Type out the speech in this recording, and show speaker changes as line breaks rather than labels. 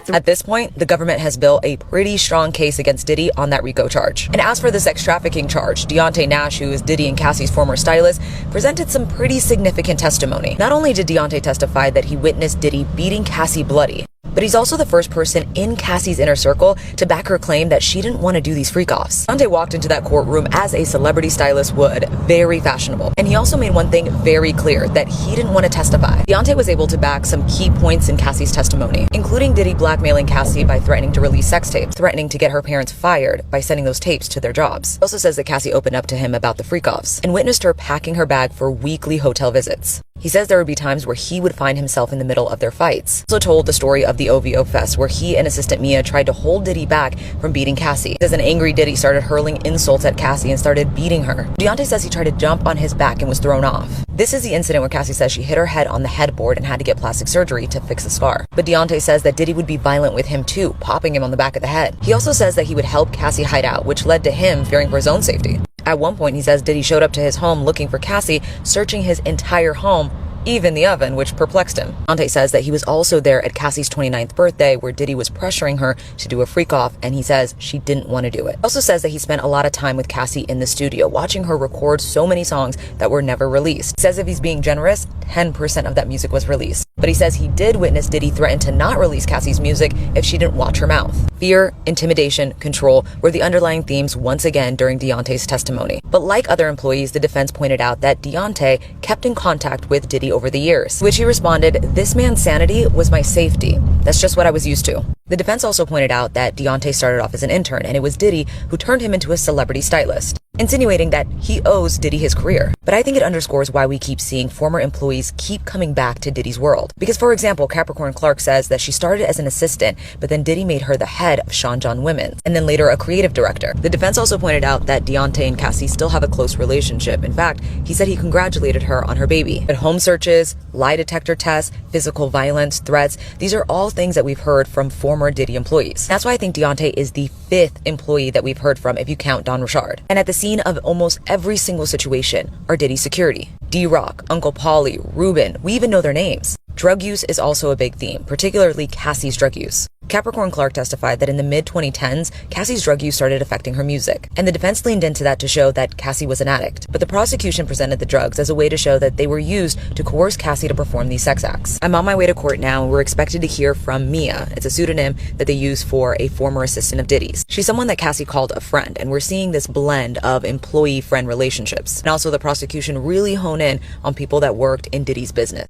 At this point, the government has built a pretty strong case against Diddy on that RICO charge. And as for the sex trafficking charge, Deontay Nash, who is Diddy and Cassie's former stylist, presented some pretty significant testimony. Not only did Deontay testify that he witnessed Diddy beating Cassie bloody, but he's also the first person in Cassie's inner circle to back her claim that she didn't want to do these freak-offs. Deontay walked into that courtroom as a celebrity stylist would, very fashionable. And he also made one thing very clear, that he didn't want to testify. Deontay was able to back some key points in Cassie's testimony, including Diddy blackmailing Cassie by threatening to release sex tapes, threatening to get her parents fired by sending those tapes to their jobs. He also says that Cassie opened up to him about the freak-offs and witnessed her packing her bag for weekly hotel visits. He says there would be times where he would find himself in the middle of their fights. He also told the story of the OVO Fest, where he and assistant Mia tried to hold Diddy back from beating Cassie. He says an angry Diddy started hurling insults at Cassie and started beating her. Deontay says he tried to jump on his back and was thrown off. This is the incident where Cassie says she hit her head on the headboard and had to get plastic surgery to fix the scar. But Deontay says that Diddy would be violent with him too, popping him on the back of the head. He also says that he would help Cassie hide out, which led to him fearing for his own safety. At one point, he says Diddy showed up to his home looking for Cassie, searching his entire home, even the oven, which perplexed him. Deontay says that he was also there at Cassie's 29th birthday, where Diddy was pressuring her to do a freak-off, and he says she didn't want to do it. He also says that he spent a lot of time with Cassie in the studio, watching her record so many songs that were never released. He says if he's being generous, 10% of that music was released. But he says he did witness Diddy threaten to not release Cassie's music if she didn't watch her mouth. Fear, intimidation, control were the underlying themes once again during Deontay's testimony. But like other employees, the defense pointed out that Deontay kept in contact with Diddy over the years, to which he responded, "This man's sanity was my safety. That's just what I was used to." The defense also pointed out that Deontay started off as an intern, and it was Diddy who turned him into a celebrity stylist, insinuating that he owes Diddy his career. But I think it underscores why we keep seeing former employees keep coming back to Diddy's world. Because, for example, Capricorn Clark says that she started as an assistant, but then Diddy made her the head of Sean John Women's, and then later a creative director. The defense also pointed out that Deontay and Cassie still have a close relationship. In fact, he said he congratulated her on her baby. But home searches, lie detector tests, physical violence, threats, these are all things that we've heard from former Diddy employees. That's why I think Deontay is the 5th employee that we've heard from if you count Don Richard. And at the scene of almost every single situation are Diddy's security. D-Rock, Uncle Paulie, Ruben, we even know their names. Drug use is also a big theme, particularly Cassie's drug use. Capricorn Clark testified that in the mid-2010s, Cassie's drug use started affecting her music, and the defense leaned into that to show that Cassie was an addict. But the prosecution presented the drugs as a way to show that they were used to coerce Cassie to perform these sex acts. I'm on my way to court now, and we're expected to hear from Mia. It's a pseudonym that they use for a former assistant of Diddy's. She's someone that Cassie called a friend, and we're seeing this blend of employee-friend relationships. And also the prosecution really hone in on people that worked in Diddy's business.